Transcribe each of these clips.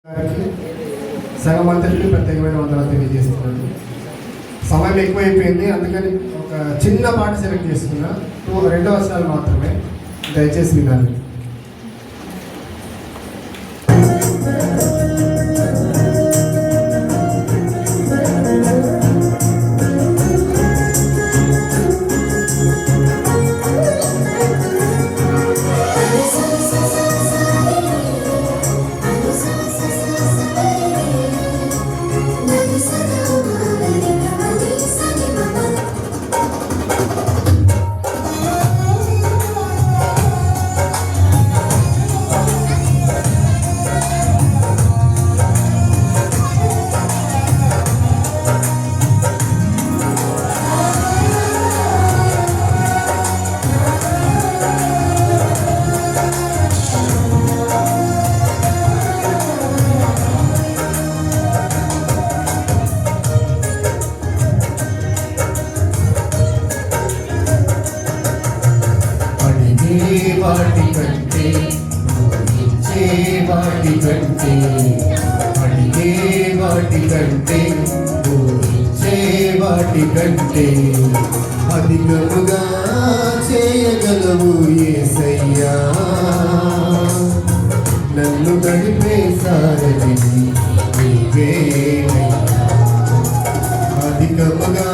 సగం మంత్రికి ప్రత్యేకమైన వందనాలు తెలియజేస్తున్నాను. సమయం ఎక్కువైపోయింది, అందుకని ఒక చిన్న పాట సెలెక్ట్ చేసుకున్నా. 2 వచనాలు మాత్రమే, దయచేసి వినాలి. వాటి కంటే ఊహించే వాటి కంటే అడిగే వాటి కంటే ఊహించే వాటి కంటే అధికముగా చేయగలవు యేసయ్యా. నన్ను గడిపే సారథి నీవేనయ్యా. అధికముగా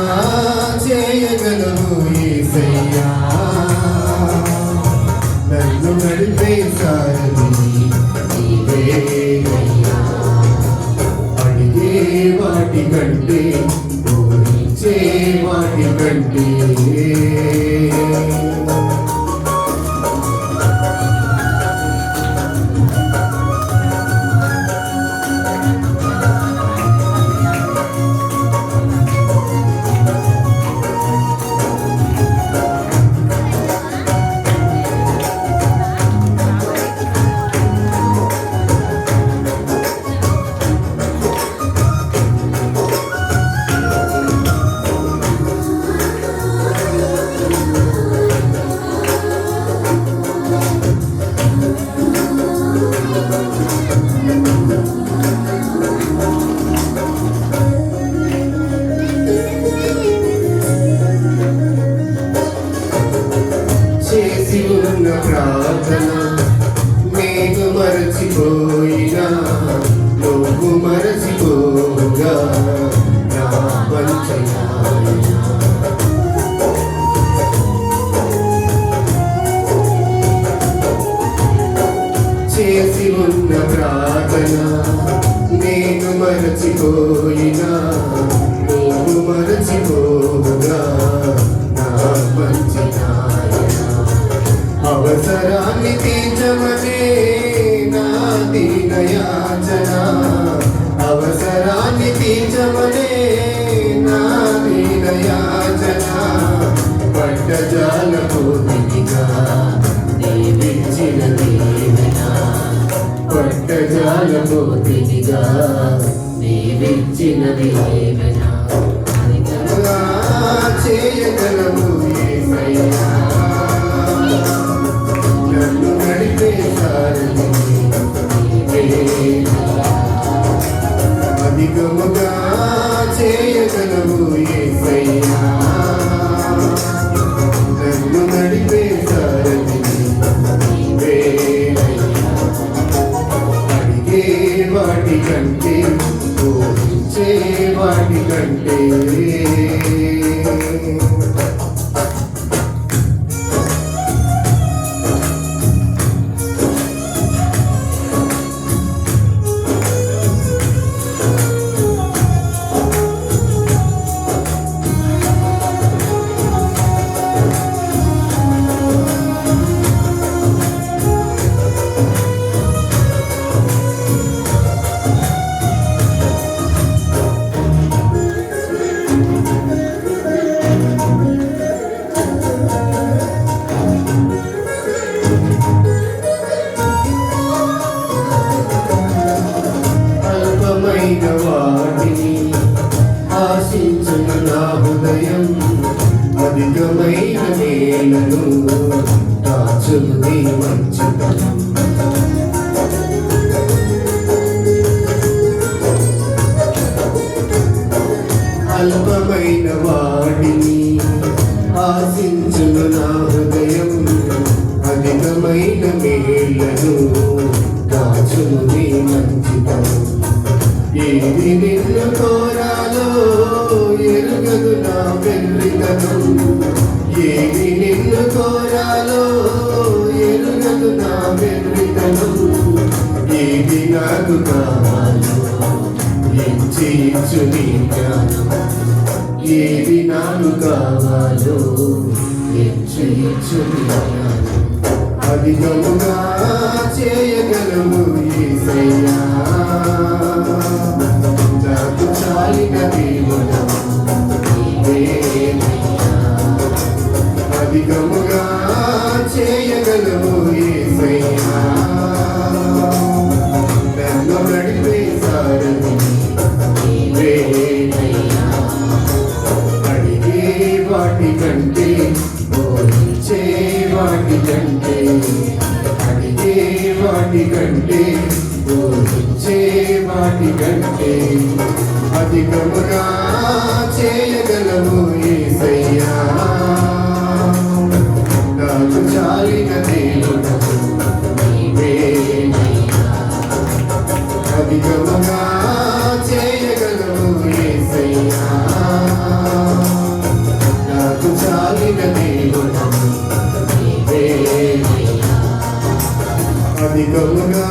చేయగలవు యేసయ్యా. నన్ను నడిపే సారథి నీవేనయ్యా. అడిగే వాటి కంటే ఊహించే వాటి కంటే చేసి ఉన్న ప్రార్థన నేను మరచిపోయినా నువ్వు మరచిపోగా నా పంచయాయన. చేసి ఉన్న ప్రార్థన నేను మరచిపోయినా నువ్వు మరచిపోగా నా పంచయాయన. అవసరాన్ని తీర్చమనే నా దీనయాచన. అవసరాన్ని తీర్చమనే నా దీనయాచన. పట్టజాల పోతిగా నీవిచ్చిన దీవెన. పట్టజాల పోతిగా నీవిచ్చిన దీవెన. చేయగలవు యేసయ్యా. నన్ను నడిపే సారథి నీవేనయ్యా. అధికముగా చేయగలవు యేసయ్యా. నన్ను నడిపే సారథి నీవేనయ్యా. అడిగే వాటి కంటే ఊహించే వాటి కంటే వాటిని ఆశించును నా హృదయం. అధికమైన మేలను దాచును నీ మంచితనం. నీ మంచితనం ఏది నిన్ను కోరాలో ఎరుగదు నా వెర్రితనం ఏది నిన్ను కోరాలో ఎరుగదు నా వెర్రితనం ఏది నాకు కావాలో ఇచ్చు నీ జ్ఞానం ఏది నాకు కావాలో ఇచ్చు నీ జ్ఞానం అధికముగా చేయగలము యేసయ్యా నాకు చాలిన దేవుడా నీవేనయ్యా అధికముగా చేయగలము యేసయ్యా నన్ను నడిపే సారథి నీవేనయ్యా అడిగే వాటి కంటే బోధించే వాటి కంటే అడిగే వాటి కంటే బోధించే వాటి కంటే అధికముగా చేయగలము యేసయ్యా నాకు చాలిన దేవుడా నీవేనయ్యా అధికముగా చేయగలము యేసయ్యా నాకు చాలిన దేవుడా నీవేనయ్యా అధికముగా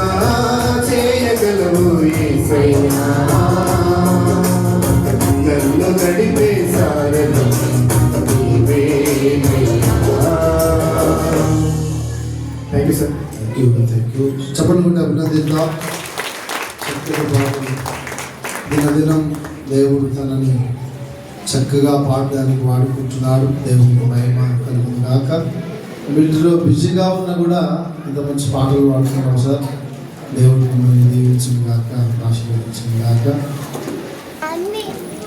చేయగలవు యేసయ్యా నన్ను నడిపే సారథి నీవేనయ్యా thank you sir. Thank you. చెప్పండి కూడా అభినందిద్దాం. చక్కగా పాటలు దినదినం దేవుడు తనని చక్కగా పాడడానికి వాడుకుంటున్నాడు. దేవునికి మహిమ కలుగును గాక. వీటిలో బిజీగా ఉన్నా కూడా ఇంత మంచి పాటలు పాడుతున్నాం సార్. దేవుడు మిమ్మల్ని దీవించిన గాక, ఆశీర్వదించిన గాక.